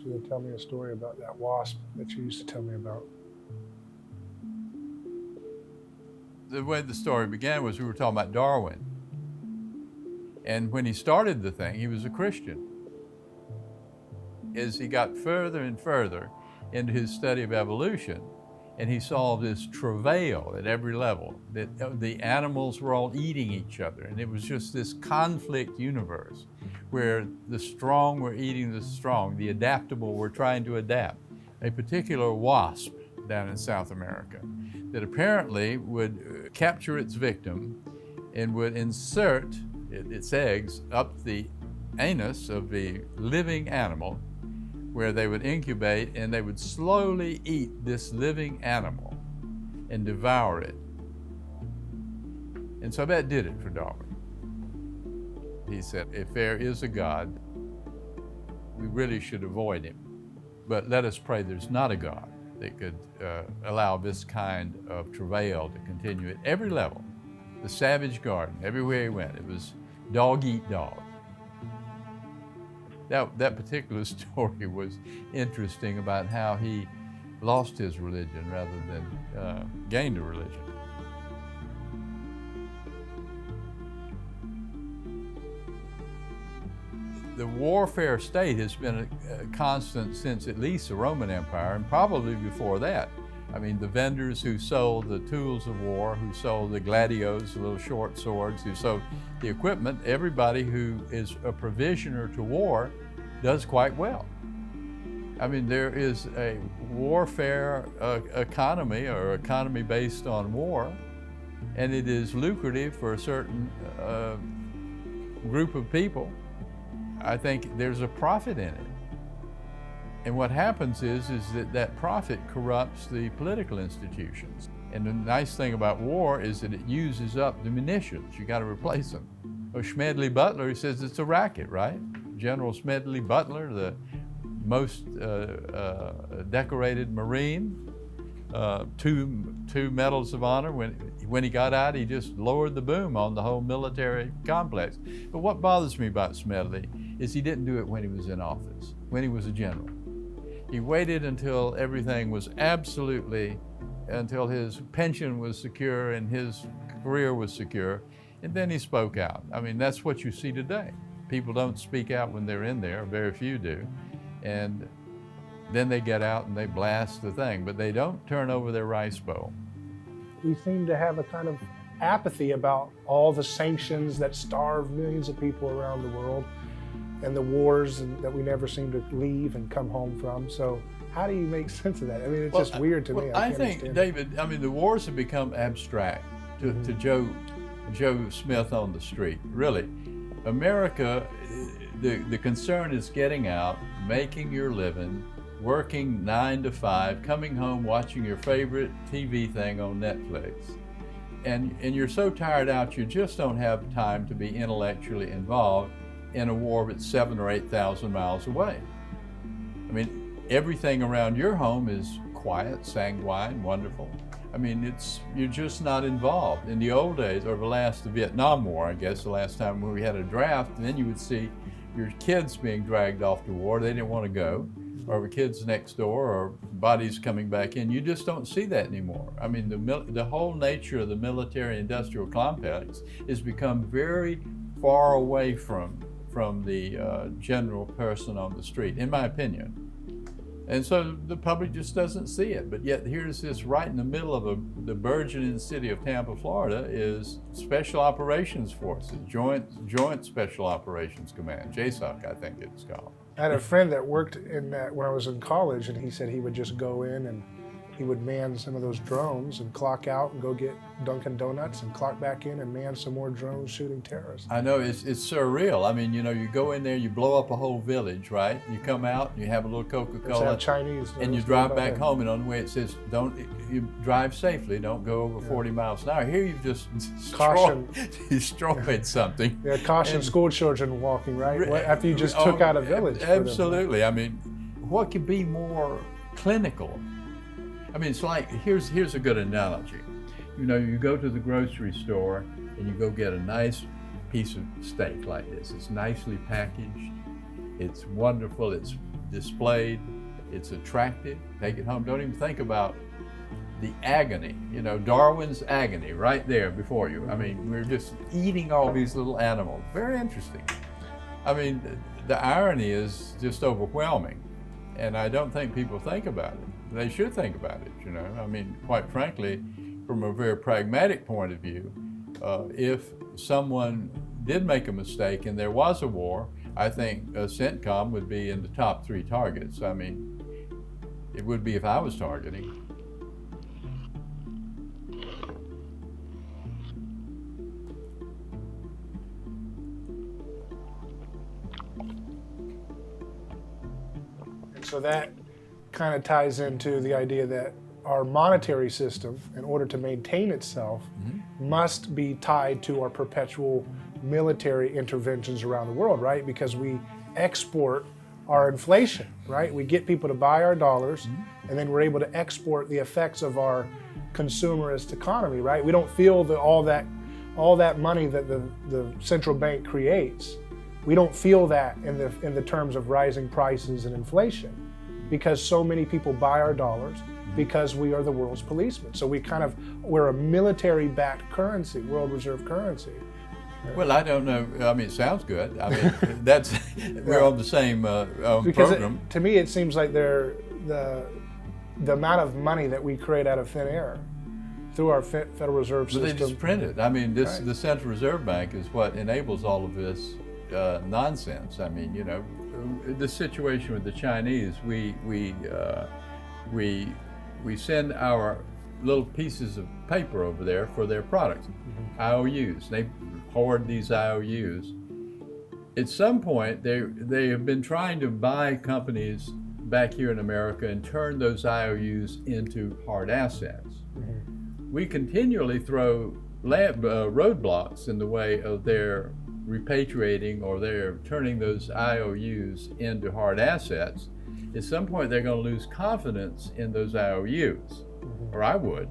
you to tell me a story about that wasp that you used to tell me about. The way the story began was we were talking about Darwin. And when he started the thing, he was a Christian. As he got further and further into his study of evolution, and he saw this travail at every level, that the animals were all eating each other, and it was just this conflict universe where the strong were eating the strong, the adaptable were trying to adapt. A particular wasp down in South America that apparently would capture its victim and would insert its eggs up the anus of the living animal, where they would incubate, and they would slowly eat this living animal and devour it. And so that did it for Darwin. He said, if there is a God, we really should avoid him. But let us pray there's not a God that could allow this kind of travail to continue at every level. The savage garden, everywhere he went, it was dog eat dog. That particular story was interesting about how he lost his religion rather than gained a religion. The warfare state has been a constant since at least the Roman Empire, and probably before that. I mean, the vendors who sold the tools of war, who sold the gladios, the little short swords, who sold the equipment, everybody who is a provisioner to war does quite well. I mean, there is a warfare economy, or economy based on war, and it is lucrative for a certain group of people. I think there's a profit in it. And what happens is that profit corrupts the political institutions. And the nice thing about war is that it uses up the munitions. You got to replace them. Oh, Smedley Butler, he says it's a racket, right? General Smedley Butler, the most decorated Marine, two medals of honor. When he got out, he just lowered the boom on the whole military complex. But what bothers me about Smedley is he didn't do it when he was in office, when he was a general. He waited until everything was until his pension was secure and his career was secure, and then he spoke out. I mean, that's what you see today. People don't speak out when they're in there, very few do, and then they get out and they blast the thing, but they don't turn over their rice bowl. We seem to have a kind of apathy about all the sanctions that starve millions of people around the world, and the wars that we never seem to leave and come home from. So how do you make sense of that? I mean, it's just weird to me. I think, David, I mean, the wars have become abstract to Joe Smith on the street, really. America, the concern is getting out, making your living, working 9 to 5, coming home, watching your favorite TV thing on Netflix. And you're so tired out, you just don't have time to be intellectually involved in a war that's 7,000 or 8,000 miles away. I mean, everything around your home is quiet, sanguine, wonderful. I mean, you're just not involved. In the old days, or the Vietnam War, I guess, the last time when we had a draft, and then you would see your kids being dragged off to war. They didn't want to go, or the kids next door, or bodies coming back in. You just don't see that anymore. I mean, the whole nature of the military-industrial complex has become very far away from the general person on the street, in my opinion. And so the public just doesn't see it. But yet here's this right in the middle of the burgeoning city of Tampa, Florida, is Special Operations Forces, Joint Special Operations Command, JSOC, I think it's called. I had a friend that worked in that when I was in college, and he said he would just go in and he would man some of those drones and clock out and go get Dunkin' Donuts and clock back in and man some more drones shooting terrorists. I know, it's surreal. I mean, you know, you go in there, you blow up a whole village, right? You come out, you have a little Coca-Cola, Chinese, and you drive back home, and on the way it says, you drive safely, don't go over 40 miles an hour. Here you've just destroyed something. Yeah, caution school children walking, right? After you just took out a village. Absolutely. I mean, what could be more clinical? I mean, it's like, here's a good analogy. You know, you go to the grocery store and you go get a nice piece of steak like this. It's nicely packaged, it's wonderful, it's displayed. It's attractive. Take it home. Don't even think about the agony, Darwin's agony right there before you. I mean, we're just eating all these little animals. Very interesting. I mean, the irony is just overwhelming. And I don't think people think about it. They should think about it, I mean, quite frankly, from a very pragmatic point of view, if someone did make a mistake and there was a war, I think CENTCOM would be in the top 3 targets. I mean, it would be if I was targeting. So that kind of ties into the idea that our monetary system, in order to maintain itself, must be tied to our perpetual military interventions around the world, right? Because we export our inflation, right? We get people to buy our dollars, and then we're able to export the effects of our consumerist economy, right? We don't feel all that money that the central bank creates. We don't feel that in the terms of rising prices and inflation, because so many people buy our dollars because we are the world's policemen. So we're a military-backed currency, world reserve currency. Well, I don't know. I mean, it sounds good. I mean, we're on the same program. To me, it seems like the amount of money that we create out of thin air through our Federal Reserve system. But they just print it. I mean, the Central Reserve Bank is what enables all of this nonsense. I mean, the situation with the Chinese, we send our little pieces of paper over there for their products, IOUs. They hoard these IOUs. At some point, they have been trying to buy companies back here in America and turn those IOUs into hard assets. We continually throw roadblocks in the way of their repatriating, or they're turning those IOUs into hard assets. At some point, they're going to lose confidence in those IOUs, or I would.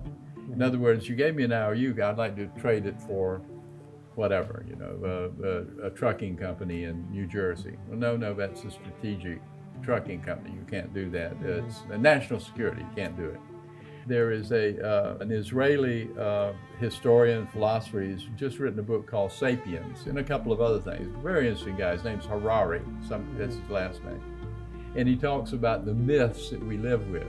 In other words, you gave me an IOU, I'd like to trade it for whatever, a trucking company in New Jersey. Well, no, that's a strategic trucking company. You can't do that. It's a national security. You can't do it. There is an Israeli historian, philosopher. He's just written a book called Sapiens, and a couple of other things. Very interesting guy. His name's Harari. That's his last name. And he talks about the myths that we live with.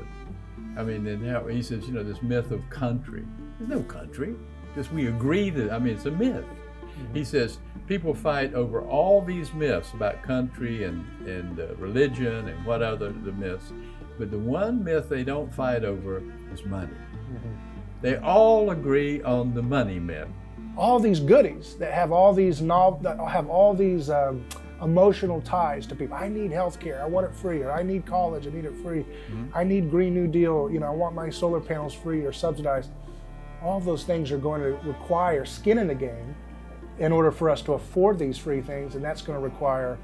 I mean, and how he says, this myth of country. There's no country. Just we agree that, it's a myth. He says people fight over all these myths about country and religion and what other the myths. But the one myth they don't fight over is money. They all agree on the money myth. All these goodies that have all these emotional ties to people. I need health care, I want it free, or I need college, I need it free. I need Green New Deal, I want my solar panels free or subsidized. All those things are going to require skin in the game in order for us to afford these free things, and that's going to require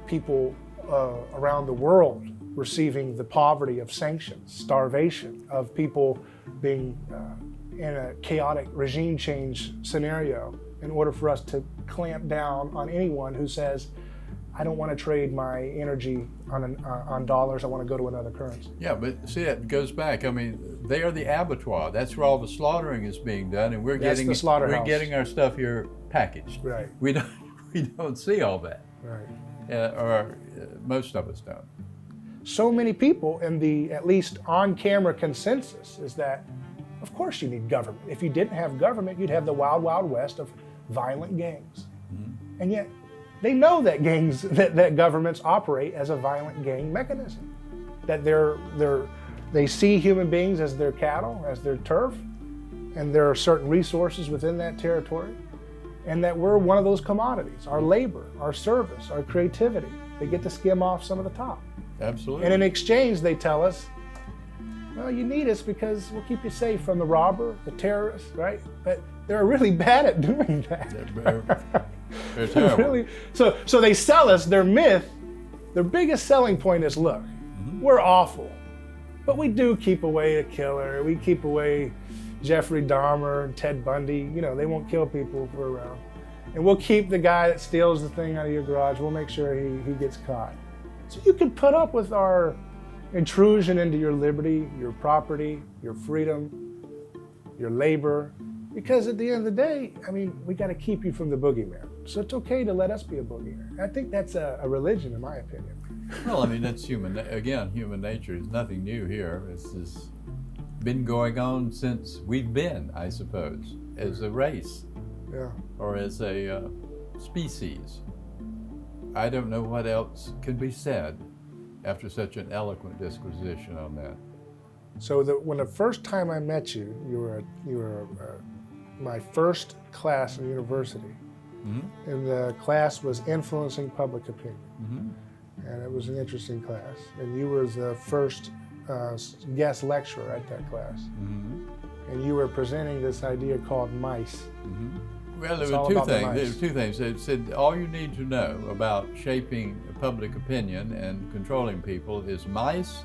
people around the world receiving the poverty of sanctions, starvation, of people being in a chaotic regime change scenario, in order for us to clamp down on anyone who says, I don't want to trade my energy on dollars, I want to go to another currency. Yeah, but see, it goes back. I mean, they are the abattoir. That's where all the slaughtering is being done, and we're getting our stuff here packaged. Right. We don't see all that. Right. Or most of us don't. So many people, in the at least on-camera consensus, is that, of course you need government. If you didn't have government, you'd have the wild, wild west of violent gangs. And yet, they know that that governments operate as a violent gang mechanism. That they see human beings as their cattle, as their turf, and there are certain resources within that territory, and that we're one of those commodities. Our labor, our service, our creativity. They get to skim off some of the top. Absolutely. And in exchange, they tell us, well, you need us because we'll keep you safe from the robber, the terrorist, right? But they're really bad at doing that. They're terrible. Really, so they sell us their myth. Their biggest selling point is, look, we're awful, but we do keep away a killer. We keep away Jeffrey Dahmer and Ted Bundy. They won't kill people if we're around. And we'll keep the guy that steals the thing out of your garage. We'll make sure he gets caught. So you can put up with our intrusion into your liberty, your property, your freedom, your labor, because at the end of the day, I mean, we got to keep you from the boogeyman. So it's okay to let us be a boogeyman. I think that's a religion, in my opinion. Well, I mean, that's human nature is nothing new here. It's just been going on since we've been, I suppose, as a race. Yeah. Or as a species. I don't know what else can be said after such an eloquent disquisition on that. So when the first time I met you, you were my first class in university, Mm-hmm. and the class was influencing public opinion, Mm-hmm. and it was an interesting class. And you were the first guest lecturer at that class, Mm-hmm. and you were presenting this idea called mice. Mm-hmm. Well, there It's were all two about the things. There mice. were two things. It said all you need to know about shaping public opinion and controlling people is mice,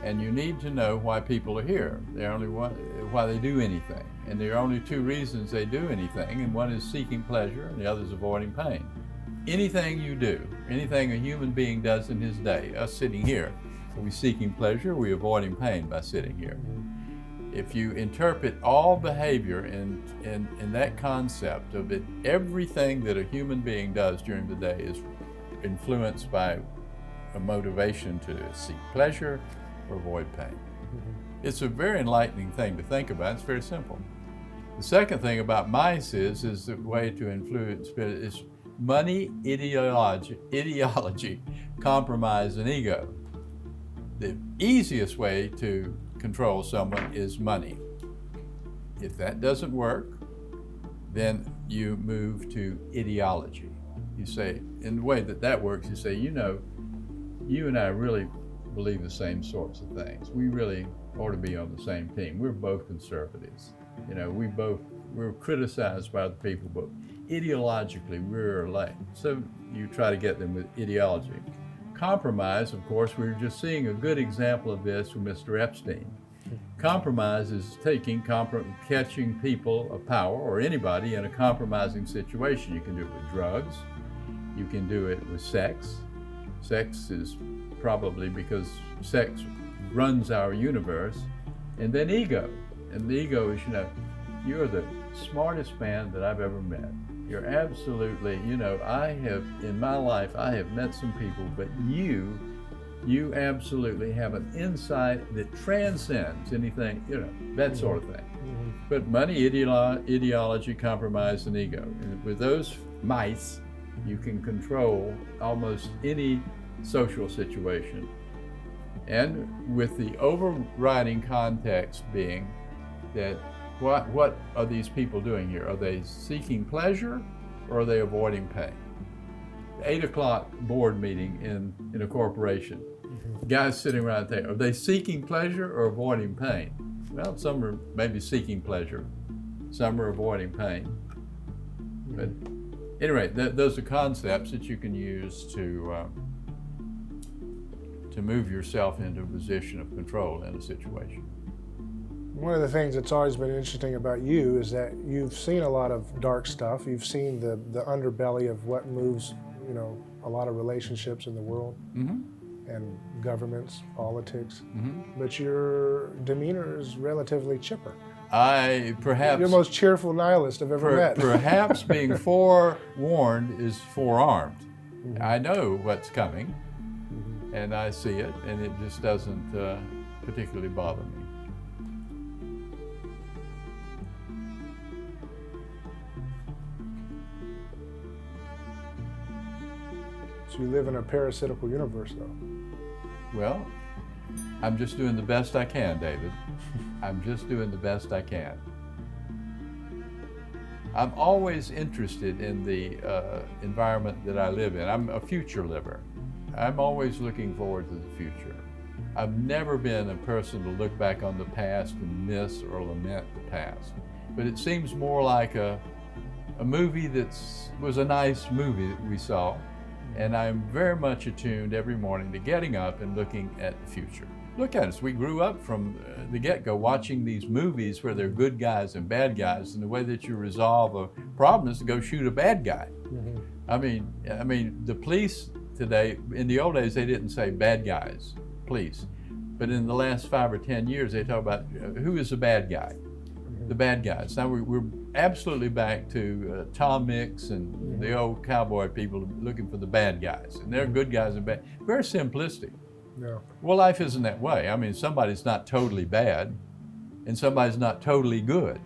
and you need to know why people are here. They're only why they do anything, and there are only two reasons they do anything, and one is seeking pleasure, and the other is avoiding pain. Anything you do, anything a human being does in his day, us sitting here, are we seeking pleasure? Are we avoiding pain by sitting here? If you interpret all behavior in that concept of it, everything that a human being does during the day is influenced by a motivation to seek pleasure or avoid pain. Mm-hmm. It's a very enlightening thing to think about. It's very simple. The second thing about mice is the way to influence is money, ideology, compromise, and ego. The easiest way to control someone is money. If that doesn't work, then you move to ideology. You say, in the way that works, you say, you and I really believe the same sorts of things. We really ought to be on the same team. We're both conservatives. We're criticized by the people, but ideologically we're alike. So you try to get them with ideology. Compromise, of course, we're just seeing a good example of this with Mr. Epstein. Compromise is catching people of power or anybody in a compromising situation. You can do it with drugs. You can do it with sex. Sex is probably because sex runs our universe. And then ego. And the ego is, you're the smartest man that I've ever met. You're absolutely, in my life, I have met some people, but you absolutely have an insight that transcends anything, that sort of thing. Mm-hmm. But money, ideology, compromise, and ego. And with those mice, you can control almost any social situation. And with the overriding context being that what are these people doing here? Are they seeking pleasure or are they avoiding pain? The 8 o'clock board meeting in a corporation. Mm-hmm. Guys sitting around there, are they seeking pleasure or avoiding pain? Well, some are maybe seeking pleasure, some are avoiding pain. But anyway, those are concepts that you can use to move yourself into a position of control in a situation. One of the things that's always been interesting about you is that you've seen a lot of dark stuff. You've seen the underbelly of what moves, a lot of relationships in the world, Mm-hmm. and governments, politics. Mm-hmm. But your demeanor is relatively chipper. You're You're the most cheerful nihilist I've ever met. Perhaps being forewarned is forearmed. Mm-hmm. I know what's coming, Mm-hmm. and I see it, and it just doesn't particularly bother me. So you live in a parasitical universe, though. Well, I'm just doing the best I can, David. I'm just doing the best I can. I'm always interested in the environment that I live in. I'm a future liver. I'm always looking forward to the future. I've never been a person to look back on the past and miss or lament the past. But it seems more like a movie that was a nice movie that we saw. And I'm very much attuned every morning to getting up and looking at the future. Look at us. We grew up from the get-go watching these movies where they're good guys and bad guys, and the way that you resolve a problem is to go shoot a bad guy. Mm-hmm. I mean, the police today, in the old days, they didn't say bad guys, please. But in the last 5 or 10 years, they talk about who is the bad guy? The bad guys. Now we're absolutely back to Tom Mix and the old cowboy people looking for the bad guys. And they're good guys and bad. Very simplistic. Yeah. Well, life isn't that way. I mean, somebody's not totally bad and somebody's not totally good.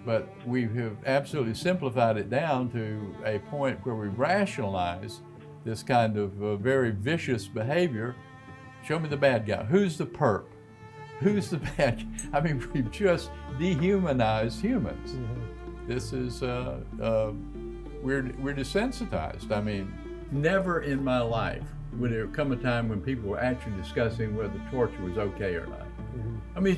But we have absolutely simplified it down to a point where we rationalize this kind of very vicious behavior. Show me the bad guy. Who's the perp? Who's the bad? I mean, we've just dehumanized humans. This is we're desensitized. I mean, never in my life would there come a time when people were actually discussing whether torture was okay or not. I mean,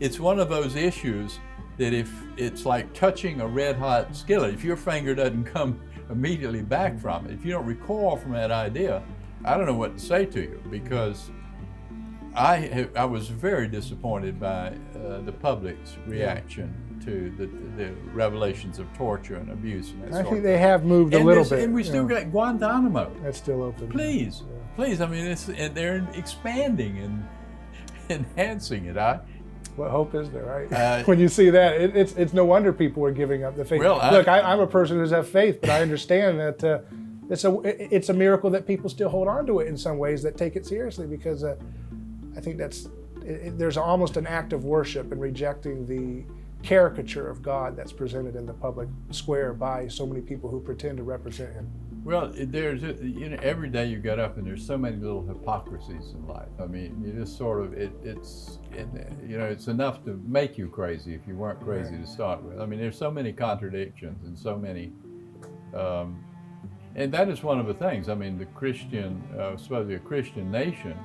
it's one of those issues that if it's like touching a red hot skillet, if your finger doesn't come immediately back from it, if you don't recoil from that idea, I don't know what to say to you, because I was very disappointed by the public's reaction to the revelations of torture and abuse and that I sort think of they thing. have moved a little bit. And we still got Guantanamo. That's still open. Please, please. I mean, and they're expanding and enhancing it. What hope is there, right? When you see that, it's no wonder people are giving up the faith. Well, look, I'm a person who does have faith, but I understand that it's a miracle that people still hold on to it in some ways, that take it seriously, because I think there's almost an act of worship in rejecting the caricature of God that's presented in the public square by so many people who pretend to represent Him. Well, there's every day you get up and there's so many little hypocrisies in life. I mean, you just sort of it's enough to make you crazy if you weren't crazy to start with. I mean, there's so many contradictions and so many, and that is one of the things. I mean, the Christian, supposedly a Christian nation,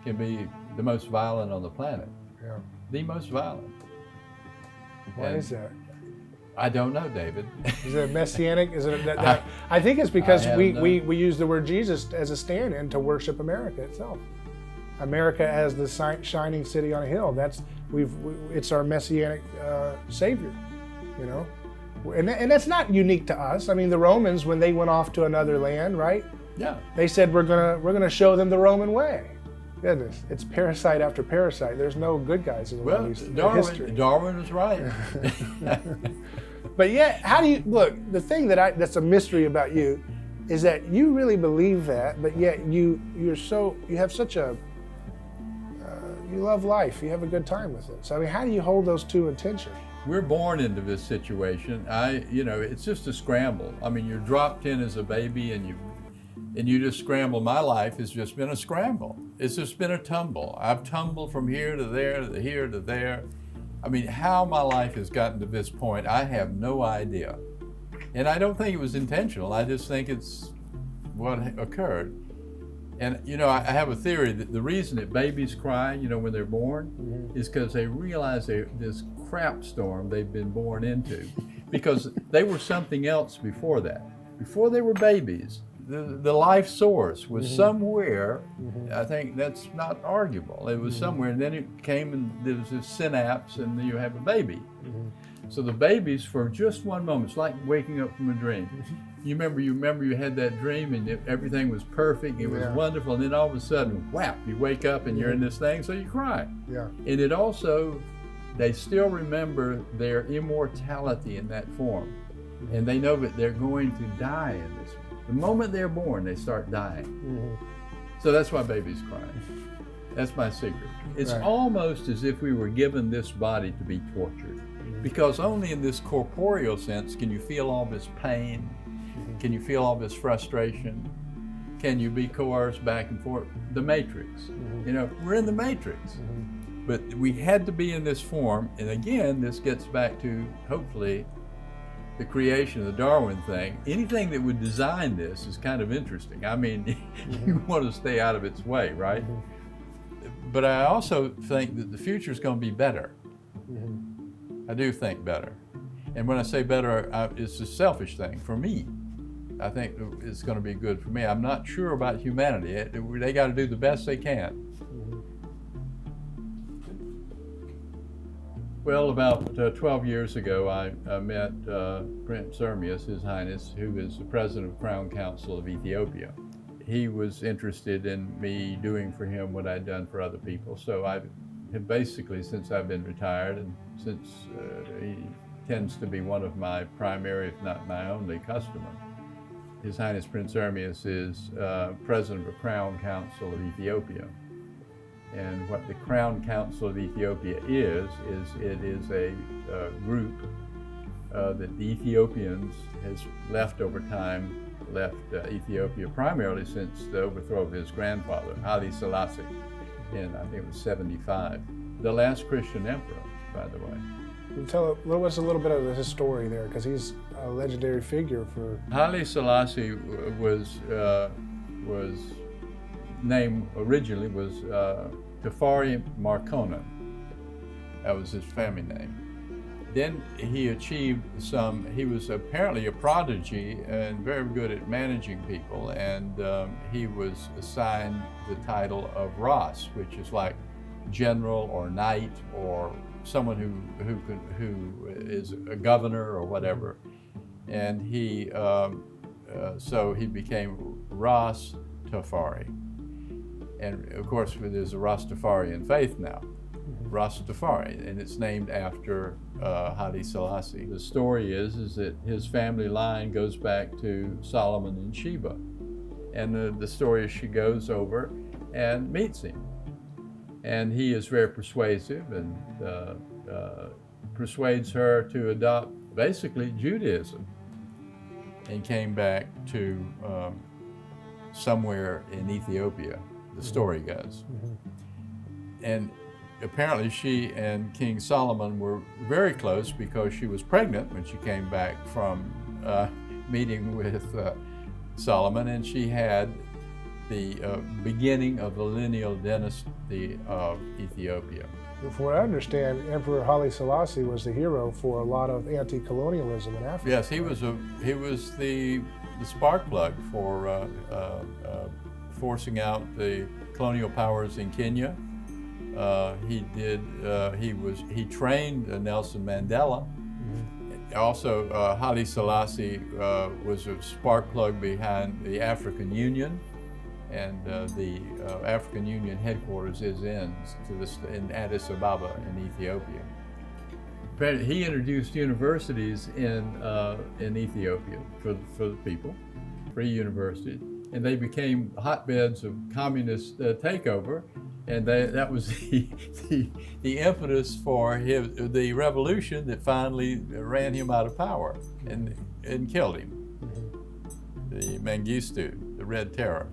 can be the most violent on the planet. Yeah. The most violent. Why is that? I don't know, David. Is it messianic? Is it that I think it's because we use the word Jesus as a stand-in to worship America itself. America as the shining city on a hill. It's our messianic savior, you know. And that's not unique to us. I mean, the Romans, when they went off to another land, right? Yeah. They said we're gonna show them the Roman way. Goodness, it's parasite after parasite. There's no good guys in the Middle East history. Darwin was right. But yet, how do you look? The thing that's a mystery about you is that you really believe that, but yet you have such a you love life. You have a good time with it. So I mean, how do you hold those two in tension? We're born into this situation. It's just a scramble. I mean, you're dropped in as a baby, and you just scramble. My life has just been a scramble. It's just been a tumble. I've tumbled from here to there, to here to there. I mean, how my life has gotten to this point, I have no idea. And I don't think it was intentional. I just think it's what occurred. And, I have a theory that the reason that babies cry, when they're born, is because they realize this crap storm they've been born into. Because they were something else before that. Before they were babies, the life source was somewhere. I think that's not arguable. It was somewhere, and then it came and there was this synapse, and then you have a baby. So the babies, for just one moment, it's like waking up from a dream. You remember you had that dream, and everything was perfect. It was wonderful, and then all of a sudden, whap! You wake up and you're in this thing, so you cry. Yeah. And it also, they still remember their immortality in that form, and they know that they're going to die in this. The moment they're born, they start dying. So that's why babies cry. That's my secret. It's almost as if we were given this body to be tortured, because only in this corporeal sense can you feel all this pain, can you feel all this frustration, can you be coerced back and forth. The Matrix. We're in the Matrix. But we had to be in this form, and again, this gets back to, hopefully, the creation of the Darwin thing. Anything that would design this is kind of interesting. I mean, you want to stay out of its way, right? But I also think that the future is going to be better. I do think better. And when I say better, it's a selfish thing for me. I think it's going to be good for me. I'm not sure about humanity. They got to do the best they can. Well, about 12 years ago, I met Prince Ermias, His Highness, who is the President of Crown Council of Ethiopia. he was interested in me doing for him what I'd done for other people. So I have basically, since I've been retired, and since he tends to be one of my primary, if not my only customer. His Highness Prince Ermias is President of the Crown Council of Ethiopia. And what the Crown Council of Ethiopia is it is a group that the Ethiopians has left over time, left Ethiopia primarily since the overthrow of his grandfather, Haile Selassie, in I think it was 75. The last Christian emperor, by the way. Tell us a little bit of his story there, because he's a legendary figure for... Haile Selassie was named originally was Tafari Markonnen. That was his family name. Then he achieved he was apparently a prodigy and very good at managing people, and he was assigned the title of Ras, which is like general or knight or someone who is a governor or whatever. And he so he became Ras Tafari. And of course, there's a Rastafarian faith now, Rastafari, and it's named after Haile Selassie. The story is that his family line goes back to Solomon and Sheba. And the story is she goes over and meets him. And he is very persuasive and persuades her to adopt basically Judaism, and came back to somewhere in Ethiopia, the story goes. And apparently she and King Solomon were very close because she was pregnant when she came back from meeting with Solomon, and she had the beginning of the lineal dynasty of Ethiopia. From what I understand, Emperor Haile Selassie was the hero for a lot of anti-colonialism in Africa. Yes, he was the spark plug for forcing out the colonial powers in Kenya. He trained Nelson Mandela. Also, Haile Selassie was a spark plug behind the African Union, and the African Union headquarters is in Addis Ababa in Ethiopia. He introduced universities in Ethiopia for the people, free universities, and they became hotbeds of communist takeover, and that was the impetus for the revolution that finally ran him out of power and killed him. The Mengistu, the Red Terror.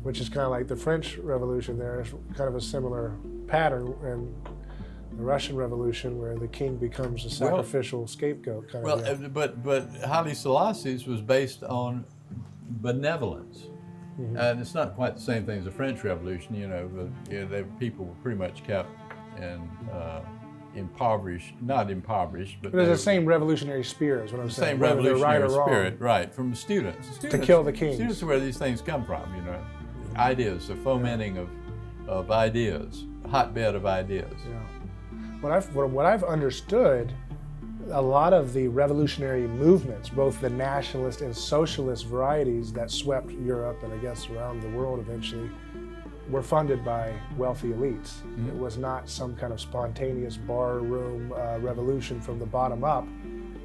Which is kind of like the French Revolution there. It's kind of a similar pattern, and the Russian Revolution where the king becomes a sacrificial scapegoat kind of deal. But Haile Selassie's was based on benevolence. And it's not quite the same thing as the French Revolution, people were pretty much kept in not impoverished, but there's the same revolutionary spirit, is what I'm saying. Same revolutionary spirit, right, from students. To kill the kings. Students are where these things come from, ideas, the fomenting of ideas, a hotbed of ideas. Yeah. What I've understood, a lot of the revolutionary movements, both the nationalist and socialist varieties that swept Europe and I guess around the world eventually, were funded by wealthy elites. It was not some kind of spontaneous barroom revolution from the bottom up,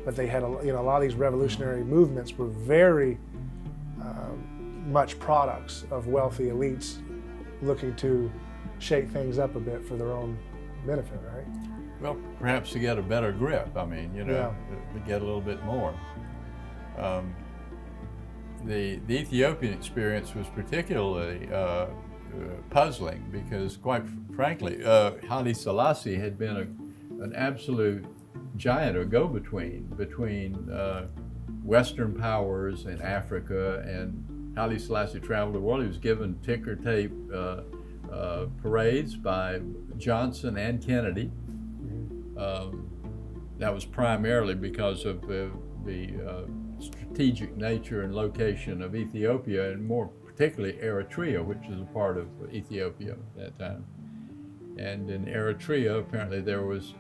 but they had a lot of these revolutionary movements were very much products of wealthy elites looking to shake things up a bit for their own benefit, right? Well, perhaps to get a better grip, to get a little bit more. The Ethiopian experience was particularly puzzling because, quite frankly, Haile Selassie had been an absolute giant or go-between between Western powers in Africa, and Haile Selassie traveled the world. He was given ticker tape parades by Johnson and Kennedy. That was primarily because of the strategic nature and location of Ethiopia, and more particularly Eritrea, which is a part of Ethiopia at that time. And in Eritrea, apparently there was,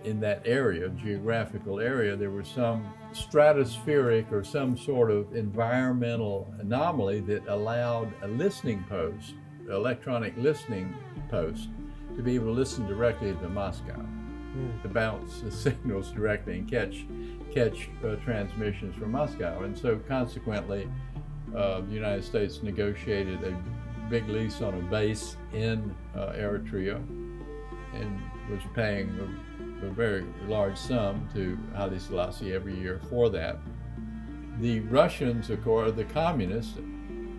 in that area, geographical area, there was some stratospheric or some sort of environmental anomaly that allowed a listening post, electronic listening post, to be able to listen directly to Moscow, to bounce the signals directly and catch transmissions from Moscow. And so consequently, the United States negotiated a big lease on a base in Eritrea and was paying a very large sum to Haile Selassie every year for that. The Russians, of course, are the communists,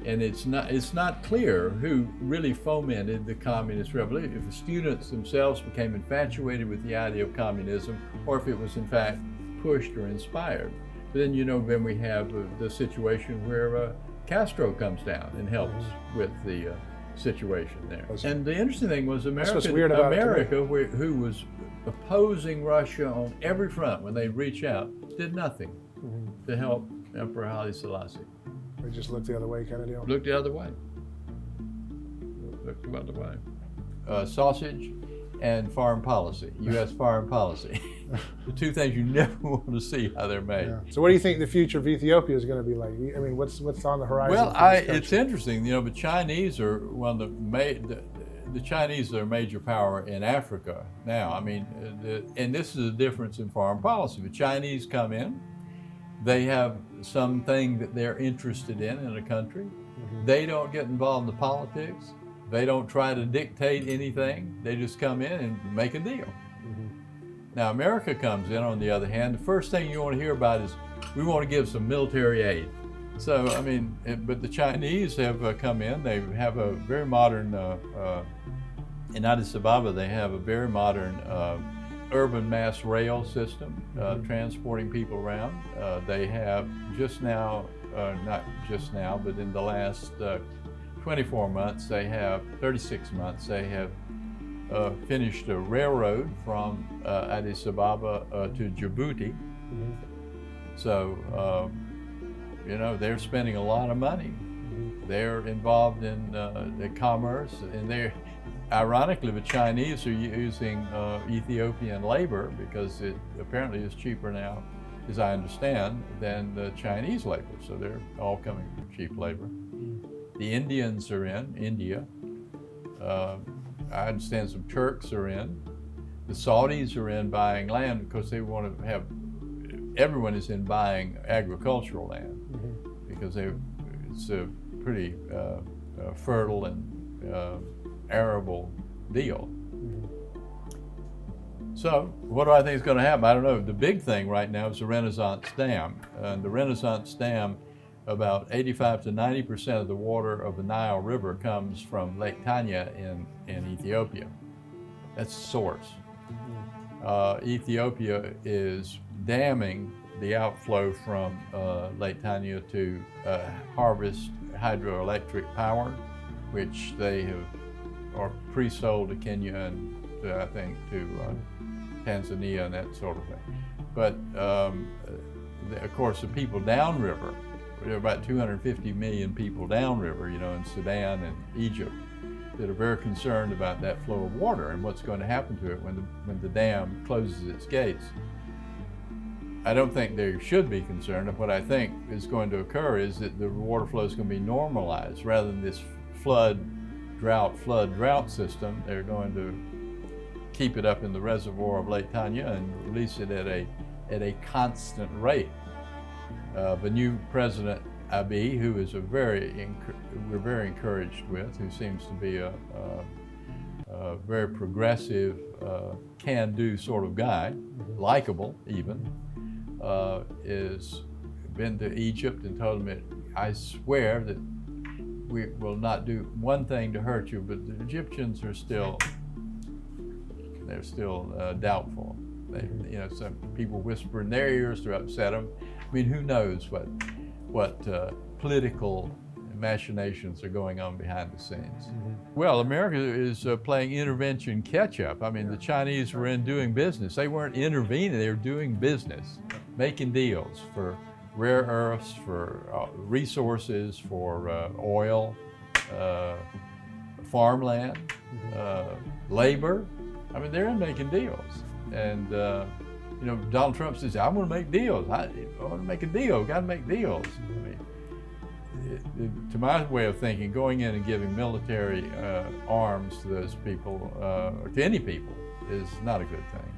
and it's not clear who really fomented the communist revolution, if the students themselves became infatuated with the idea of communism, or if it was in fact pushed or inspired. But then, then we have the situation where Castro comes down and helps with the situation there. And the interesting thing was America, who was opposing Russia on every front when they reach out, did nothing to help Emperor Haile Selassie. They just looked the other way, kind of deal. Looked the other way. Looked the other way. Sausage and foreign policy, U.S. foreign policy. The two things you never want to see how they're made. Yeah. So what do you think the future of Ethiopia is going to be like? I mean, what's on the horizon? Well, it's interesting. The Chinese are the Chinese are a major power in Africa now. I mean, and this is a difference in foreign policy. The Chinese come in, they have something that they're interested in a country. They don't get involved in the politics. They don't try to dictate anything. They just come in and make a deal. Now, America comes in, on the other hand, the first thing you want to hear about is, we want to give some military aid. So, I mean, but the Chinese have come in. They have a very modern, in Addis Ababa, they have a very modern urban mass rail system, transporting people around. They have just now, not just now, but in the last 24 months, 36 months, they have finished a railroad from Addis Ababa to Djibouti. So, they're spending a lot of money. They're involved in the commerce, and ironically, the Chinese are using Ethiopian labor because it apparently is cheaper now, as I understand, than the Chinese labor. So they're all coming from cheap labor. The Indians are in India. I understand some Turks are in. The Saudis are in buying land because they want to have, everyone is in buying agricultural land because it's a pretty fertile and arable deal. So what do I think is going to happen? I don't know. The big thing right now is the Renaissance Dam. The Renaissance Dam, about 85 to 90% of the water of the Nile River comes from Lake Tanya in Ethiopia. That's the source. Ethiopia is damming the outflow from Lake Tanya to harvest hydroelectric power, which they have or pre-sold to Kenya and I think to Tanzania and that sort of thing. But of course, the people downriver, there are about 250 million people downriver, in Sudan and Egypt, that are very concerned about that flow of water and what's going to happen to it when the dam closes its gates. I don't think they should be concerned. What I think is going to occur is that the water flow is going to be normalized rather than this flood-drought system. They're going to keep it up in the reservoir of Lake Tanya and release it at a constant rate. The new President Abiy, who is we're very encouraged with, who seems to be a very progressive, can-do sort of guy, likable even, is been to Egypt and told him that, I swear that we will not do one thing to hurt you, but the Egyptians are still doubtful. Some people whisper in their ears to upset them. I mean, who knows what political machinations are going on behind the scenes. Well, America is playing intervention catch-up. I mean, the Chinese were in doing business. They weren't intervening, they were doing business, making deals for rare earths, for resources, for oil, farmland. labor. I mean, they're making deals. And, Donald Trump says, I want to make deals. I want to make a deal. Got to make deals. I mean, to my way of thinking, going in and giving military arms to those people, or to any people, is not a good thing.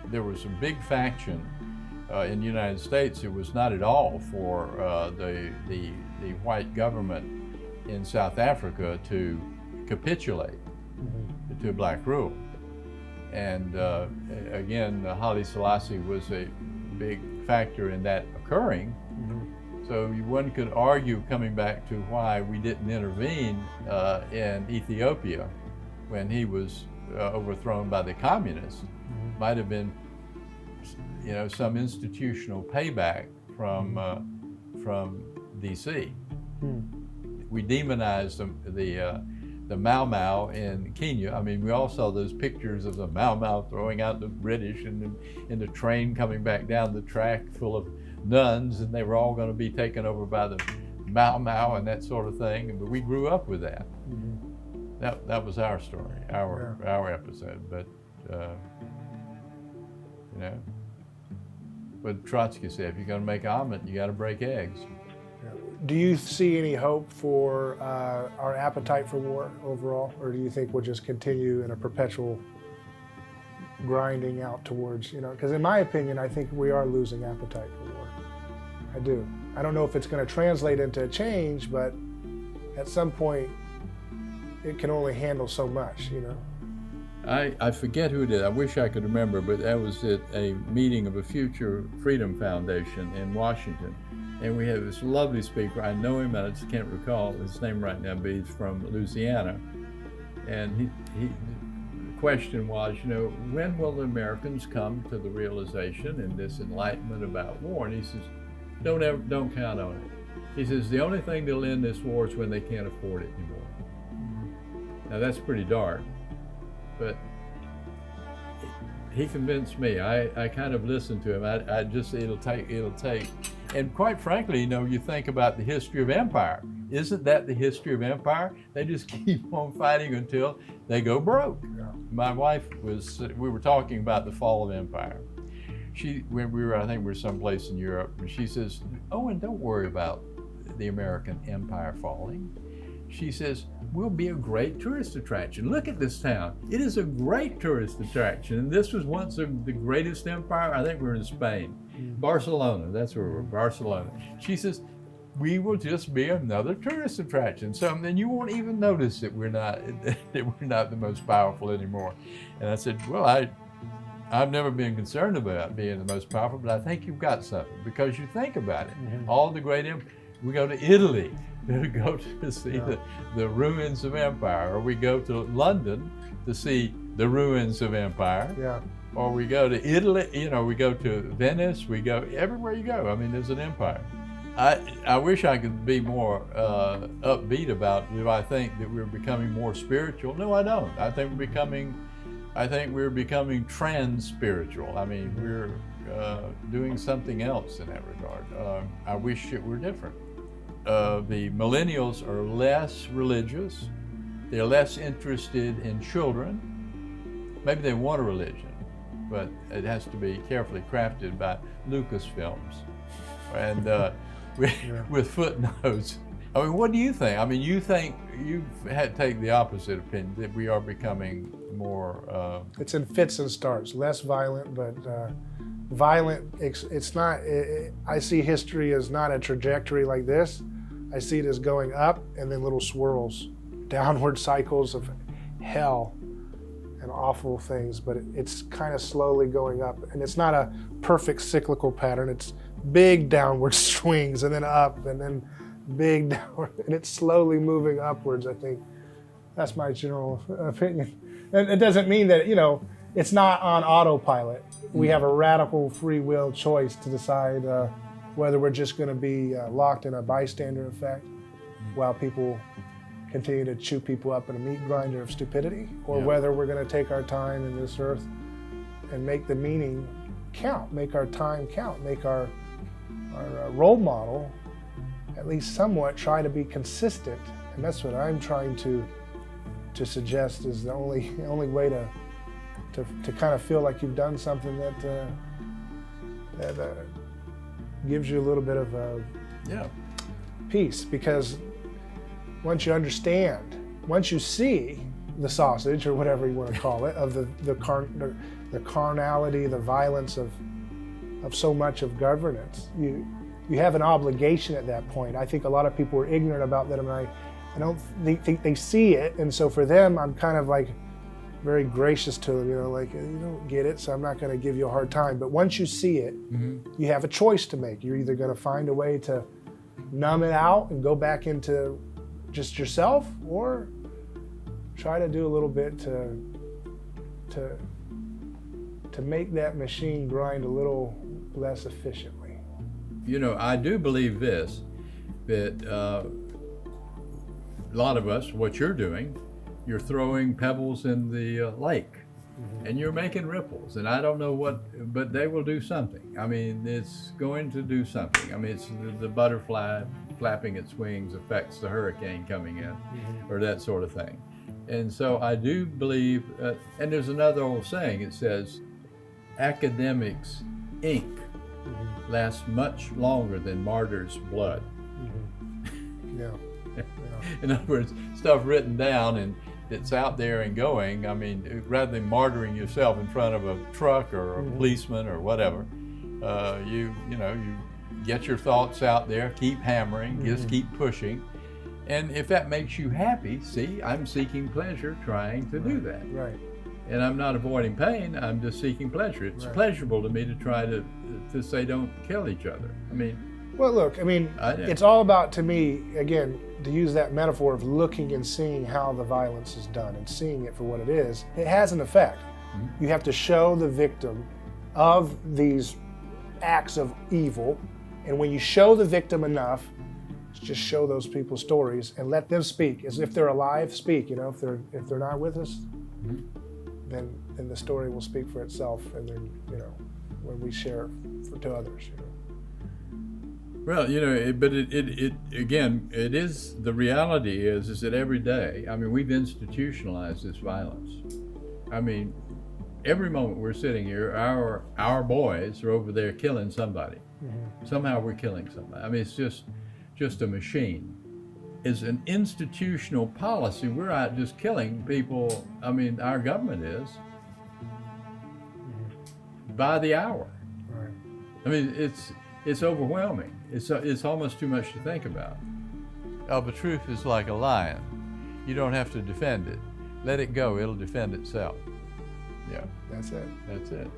There was a big faction in the United States. It was not at all for the white government in South Africa to capitulate to black rule. And again, Haile Selassie was a big factor in that occurring. So one could argue, coming back to why we didn't intervene in Ethiopia when he was overthrown by the communists, might have been, some institutional payback from DC. We demonized the Mau Mau in Kenya. I mean, we all saw those pictures of the Mau Mau throwing out the British and the train coming back down the track full of nuns, and they were all going to be taken over by the Mau Mau and that sort of thing. But we grew up with that. That was our story, our episode. But what Trotsky said, if you're going to make an omelet, you got to break eggs. Do you see any hope for our appetite for war overall, or do you think we'll just continue in a perpetual grinding out towards, because in my opinion, I think we are losing appetite for war. I do. I don't know if it's going to translate into a change, but at some point, it can only handle so much, I forget who did. I wish I could remember, but that was at a meeting of a Future Freedom Foundation in Washington. And we had this lovely speaker. I know him, I just can't recall his name right now, but he's from Louisiana. And the question was, when will the Americans come to the realization and this enlightenment about war? And he says, don't count on it. He says, the only thing that'll end this war is when they can't afford it anymore. Now that's pretty dark, but he convinced me. I kind of listened to him. It'll take. And quite frankly, you think about the history of empire. Isn't that the history of empire? They just keep on fighting until they go broke. Yeah. My wife we were talking about the fall of empire. When we were, I think we were someplace in Europe, and she says, Owen, don't worry about the American empire falling. She says, we'll be a great tourist attraction. Look at this town. It is a great tourist attraction. And this was once the greatest empire. I think we were in Spain. Barcelona, that's where we were, Barcelona. She says, we will just be another tourist attraction. So then you won't even notice that we're not the most powerful anymore. And I said, well, I've never been concerned about being the most powerful, but I think you've got something, because you think about it. All the great we go to Italy to go to see the ruins of empire, or we go to London to see the ruins of empire. Yeah. Or we go to Italy, we go to Venice, we go everywhere you go. I mean, there's an empire. I wish I could be more upbeat about, do I think that we're becoming more spiritual? No, I don't. I think we're becoming trans-spiritual. I mean, we're doing something else in that regard. I wish it were different. The millennials are less religious. They're less interested in children. Maybe they want a religion, but it has to be carefully crafted by Lucasfilms and with footnotes. I mean, what do you think? I mean, you think you've had to take the opposite opinion, that we are becoming more... It's in fits and starts, less violent, but violent, it's not, I see history as not a trajectory like this. I see it as going up and then little swirls, downward cycles of hell and awful things, but it's kind of slowly going up. And it's not a perfect cyclical pattern. It's big downward swings and then up and then big downward, and it's slowly moving upwards, I think. That's my general opinion. And it doesn't mean that, it's not on autopilot. We have a radical free will choice to decide whether we're just going to be locked in a bystander effect while people continue to chew people up in a meat grinder of stupidity, or whether we're going to take our time in this earth and make the meaning count, make our time count, make our role model at least somewhat try to be consistent. And that's what I'm trying to to suggest is the only way to kind of feel like you've done something that gives you a little bit of peace. Because once you understand, once you see the sausage, or whatever you want to call it, of the carnality, the violence of so much of governance, you have an obligation at that point. I think a lot of people are ignorant about that, and I don't think they see it, and so for them, I'm kind of like very gracious to them, like, you don't get it, so I'm not going to give you a hard time. But once you see it, you have a choice to make. You're either going to find a way to numb it out and go back into just yourself, or try to do a little bit to make that machine grind a little less efficiently. I do believe this, that a lot of us, what you're doing, you're throwing pebbles in the lake, and you're making ripples, and I don't know what, but they will do something. I mean, it's going to do something. I mean, it's the butterfly flapping its wings affects the hurricane coming in, or that sort of thing. And so I do believe, and there's another old saying, it says, academics' ink lasts much longer than martyrs' blood. Yeah. In other words, stuff written down and it's out there and going. I mean, rather than martyring yourself in front of a truck or a policeman or whatever, you get your thoughts out there, keep hammering, just keep pushing. And if that makes you happy, see, I'm seeking pleasure trying to do that. Right. And I'm not avoiding pain, I'm just seeking pleasure. It's pleasurable to me to try to say don't kill each other. I mean, well, look, it's all about, to me, again, to use that metaphor of looking and seeing how the violence is done and seeing it for what it is. It has an effect. You have to show the victim of these acts of evil, and when you show the victim enough, just show those people's stories and let them speak as if they're alive. Speak, if they're not with us, then the story will speak for itself, and then when we share it to others. Well, but it again, it is, the reality is that every day, I mean, we've institutionalized this violence. I mean, every moment we're sitting here, our boys are over there killing somebody. Somehow we're killing somebody. I mean, it's just a machine. It's an institutional policy. We're out just killing people. I mean, our government is by the hour. Right. I mean, it's overwhelming. It's almost too much to think about. The truth is like a lion. You don't have to defend it. Let it go, it'll defend itself. Yeah. That's it. That's it.